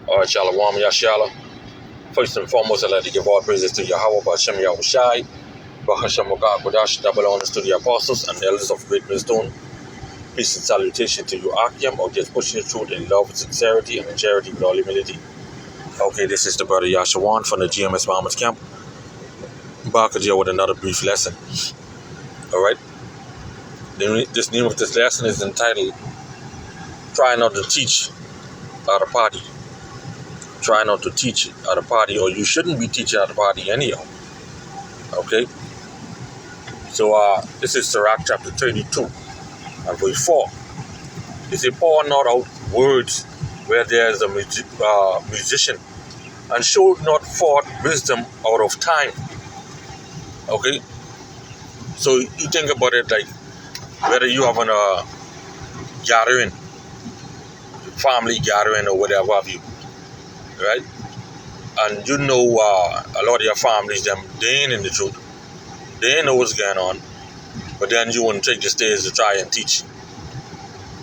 All right, Shalom, Yashala. First and foremost, I'd like to give all praises to Yahweh, Bashem Yahushai, Bahasham Kodash, double honors to the apostles and elders of Great Millstone. Peace and salutation to you, Akim, or just pushing the truth in love, sincerity, and charity with all humility. Okay, this is the brother Yashawan from the GMS Mamas Camp. Back again with another brief lesson. All right. This name of this lesson is entitled "Try Not to Teach at a Party." Try not to teach at a party, or you shouldn't be teaching at a party anyhow. Okay. So this is Sirach chapter 32 and verse 4. It says, "Pour not out words where there is a musician, and show not forth wisdom out of time." Okay. So you think about it like whether you have a gathering, family gathering or whatever have you, right? And you know a lot of your families, they ain't in the truth. They ain't know what's going on. But then you want to take the stage to try and teach.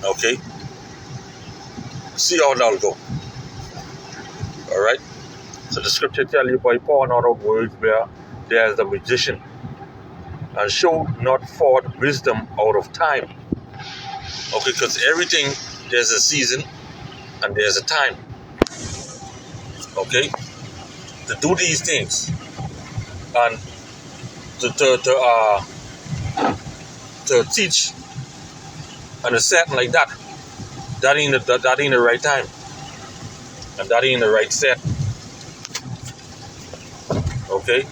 Okay? See how that'll go. Alright? So the scripture tell you, by pouring out of words where there's a magician, and show not forth wisdom out of time. Okay, because everything, there's a season and there's a time. Okay? To do these things and to teach and a setting like that, that ain't the right time, and that ain't the right set. Okay,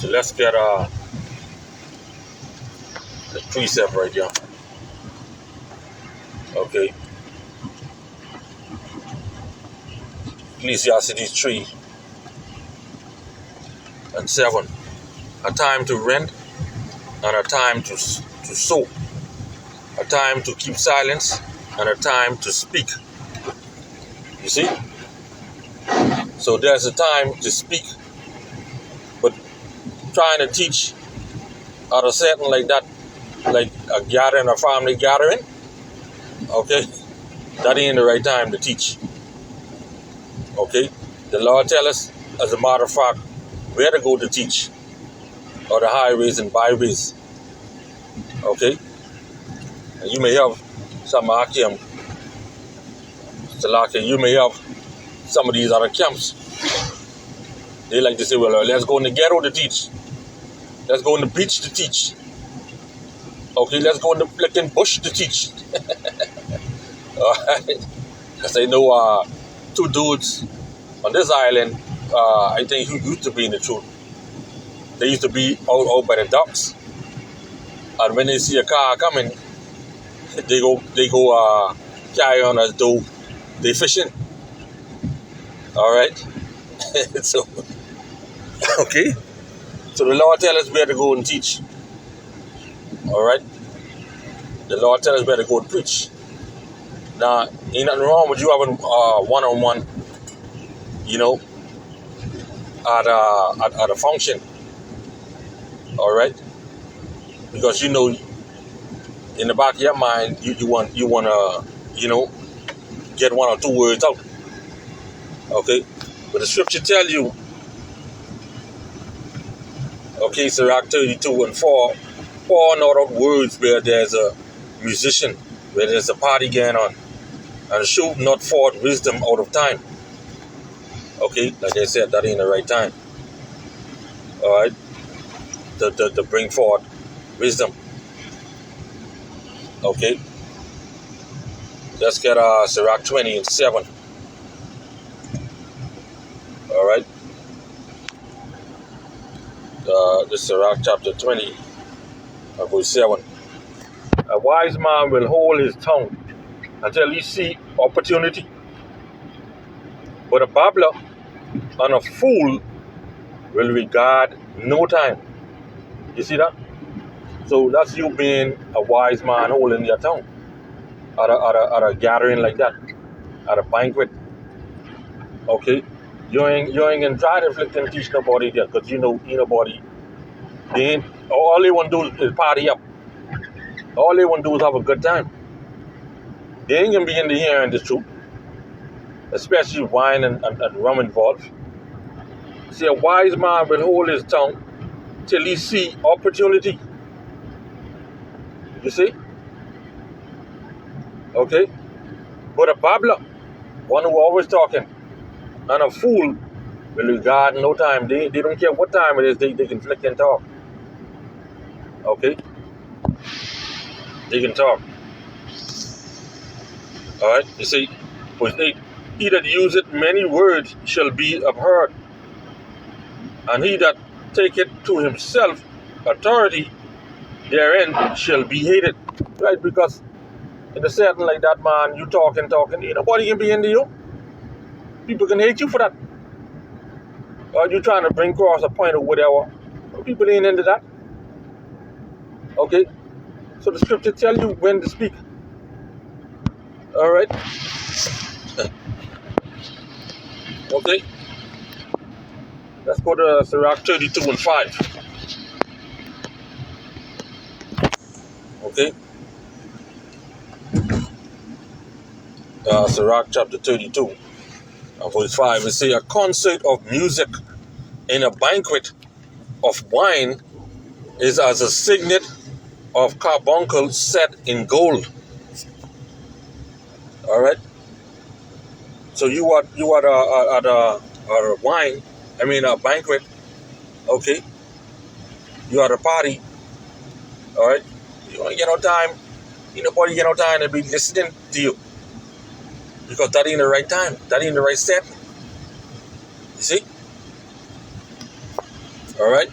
so let's get the precept right here. Okay, Ecclesiastes 3 and 7. A time to rent and a time to sow. A time to keep silence and a time to speak. You see? So there's a time to speak, but trying to teach at a setting like that, like a gathering, a family gathering, okay, that ain't the right time to teach. Okay? The Lord tells us, as a matter of fact, where to go to teach, or the highways and byways. Okay? And you may have some Akim, you may have some of these other camps. They like to say, well, let's go in the ghetto to teach. Let's go in the beach to teach. Okay, let's go in the flicking bush to teach. Alright? Because I know two dudes on this island, I think who used to be in the truth. They used to be out by the docks. And when they see a car coming, they go carry on as though they fishing. Alright? So, okay? So the Lord tells us where to go and teach. Alright? The Lord tells us where to go and preach. Now, ain't nothing wrong with you having one-on-one, you know, at a function. Alright? Because you know, in the back of your mind, you want to, you know, get one or two words out. Okay? But the scripture tell you, okay, Sirach 32 and 4, pour not out words where there's a musician, where there's a party going on, and show not forth wisdom out of time. Okay, like I said, that ain't the right time. Alright? To bring forth wisdom. Okay? Let's get Sirach 20 and 7. Alright? This is Sirach chapter 20 and verse 7. A wise man will hold his tongue until he see opportunity, but a babbler and a fool will regard no time. You see that? So that's you being a wise man holding your tongue at a gathering like that, at a banquet. Okay? You ain't gonna try to flick and teach nobody there, because you know nobody. They ain't, all they want to do is party up. All they want to do is have a good time. They ain't gonna be in the hearing the truth. especially wine and rum involved. See, a wise man will hold his tongue till he see opportunity. You see? Okay? But a babbler, one who always talking, and a fool will regard no time. They don't care what time it is, they can flick and talk. Okay? They can talk. Alright? You see? Verse 8. He that useth many words shall be abhorred, and he that taketh to himself authority therein shall be hated. Right? Because in a setting like that, man, you talking, nobody can be into you. People can hate you for that. Or you trying to bring across a point or whatever. People ain't into that. Okay? So the scripture tell you when to speak. Alright? Okay? Let's go to Sirach 32 and 5. Okay? Sirach chapter 32 verse 5. It says, a concert of music in a banquet of wine is as a signet of carbuncle set in gold. Alright? So you are at a wine, a banquet, okay? You are at a party, alright? You don't get no time, nobody get no time to be listening to you. Because that ain't the right time, that ain't the right step. You see? Alright?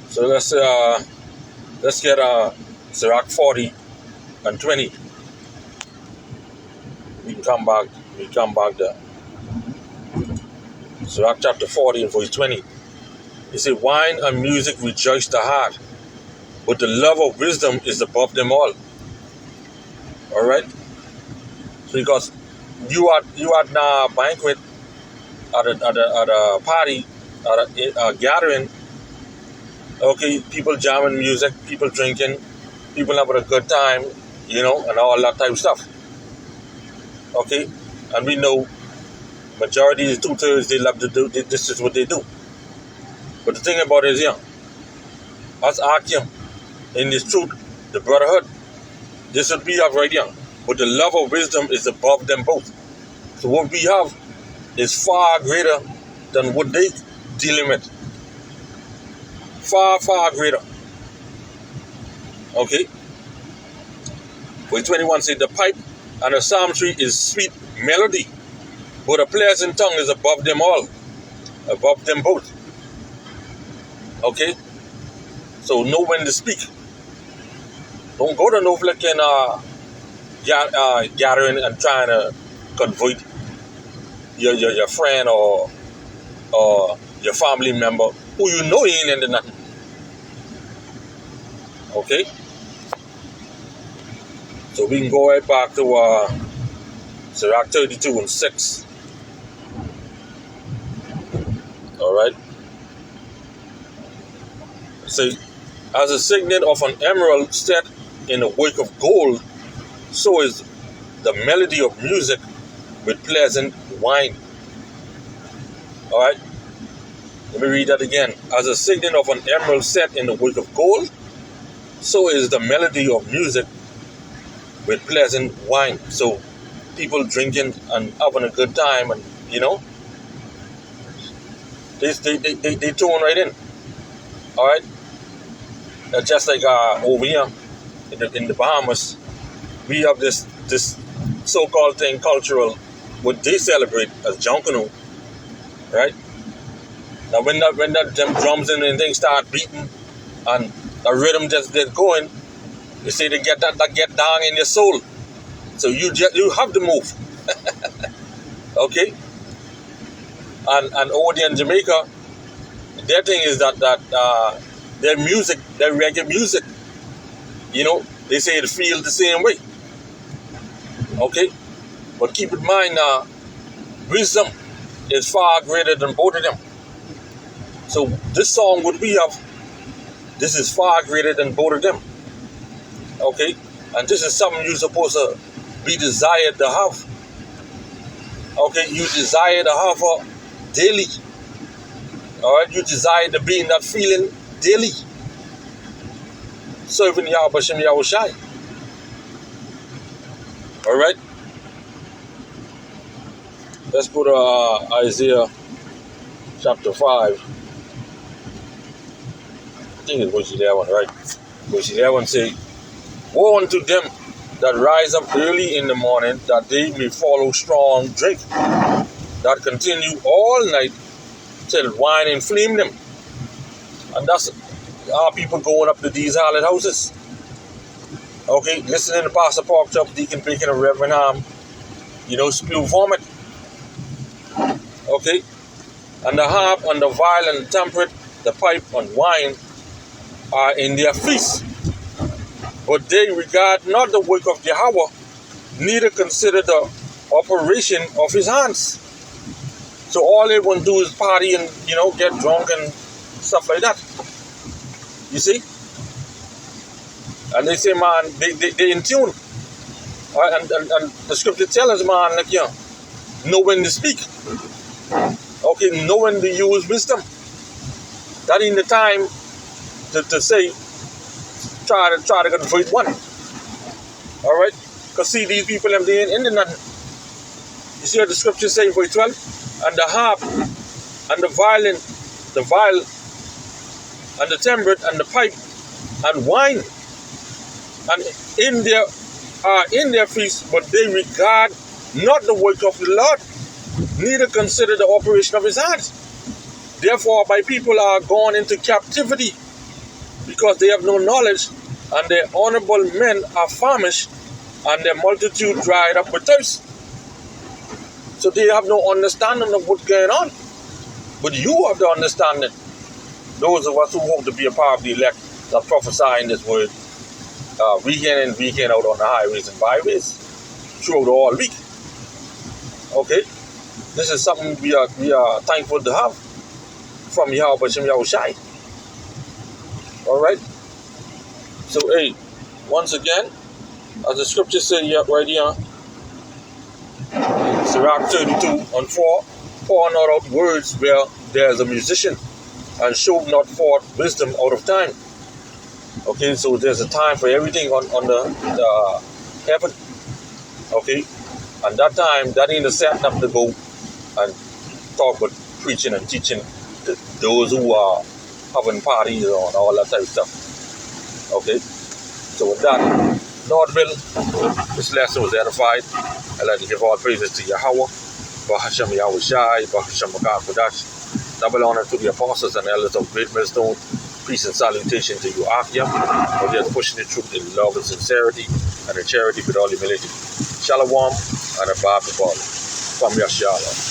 So let's get Sirach 40 and 20. We come back there. Sirach chapter 40 and verse 20. It says, wine and music rejoice the heart, but the love of wisdom is above them all. Alright? So because you are at a banquet, at a party, at a gathering, okay, people jamming music, people drinking, people having a good time, and all that type of stuff. Okay? And we know majority is 2/3, they love to do, this is what they do. But the thing about it is, us Akim, in this truth, the brotherhood, this is what we have right here. But the love of wisdom is above them both. So what we have is far greater than what they dealing with. Far, far greater. Okay? Verse 21 says, the pipe and the psalm tree is sweet melody, but a pleasant tongue is above them all. Above them both. Okay? So know when to speak. Don't go to no flicking gathering and trying to convert your friend or your family member who you know ain't into nothing. Okay? So we can go right back to Sirach 32 and 6. Alright? See, as a signet of an emerald set in a work of gold, so is the melody of music with pleasant wine. Alright? Let me read that again. As a signet of an emerald set in the work of gold, so is the melody of music with pleasant wine. So people drinking and having a good time, and they tune right in. Alright? Just like over here in the Bahamas, we have this so-called thing, cultural, what they celebrate as Jonkanu, right? Now when them drums and things start beating and the rhythm just get going, you see they get that get down in your soul. So you have to move. Okay? And over there in Jamaica, their thing is that their music, their reggae music, they say it feels the same way. Okay? But keep in mind, wisdom is far greater than both of them. So this song, what we have, this is far greater than both of them. Okay? And this is something you're supposed to be desired to have. Okay, you desire to have her daily. Alright, you desire to be in that feeling daily. Serving Yahweh Shem Yahushai. Alright? Let's go to Isaiah chapter 5. I think it's verse 11, right? Verse 11 say, woe unto them that rise up early in the morning, that they may follow strong drink, that continue all night till wine inflame them. And that's our people going up to these harlot houses. Okay, listening to Pastor Pork Chop, Deacon Bacon, and Reverend Ham, spew vomit. Okay, and the harp and the viol and the temperate, the pipe and wine are in their feast. But they regard not the work of Yahweh, neither consider the operation of his hands. So all they want to do is party and, get drunk and stuff like that. You see? And they say, man, they in tune. And the scripture tells us, man, know when to speak. Okay, know when to use wisdom. That ain't the time to say, try to convert one. Alright? Because see, these people, they ain't into nothing. You see what the scripture say in verse 12? And the harp, and the violin, the viol, and the timbrel, and the pipe, and wine, and in their feast, but they regard not the work of the Lord, neither consider the operation of his hands. Therefore, my people are gone into captivity, because they have no knowledge, and their honorable men are famished, and their multitude dried up with thirst. So they have no understanding of what's going on. But you have the understanding. Those of us who hope to be a part of the elect that prophesy in this word, week in and week in out on the highways and byways throughout the whole week. Okay? This is something we are thankful to have from Yahweh Shem Yahushai. Alright? So, hey, once again, as the scripture says here, right here, Sirach 32 and 4, pour not out words where there is a musician, and show not forth wisdom out of time. Okay, so there's a time for everything on the heaven. Okay, and that time, that ain't a setting up to go and talk about preaching and teaching to those who are having parties and all that type of stuff. Okay, so with that, Lord will, this lesson was edified. I'd like to give all praises to Yahweh, Bahashem Yahushai, Bahashem Kodash. Double honor to the apostles and elders of Great Millstone. Peace and salutation to you, Akia, for just pushing the truth in love and sincerity and in charity with all humility. Shalom and a Bible from Yashawan.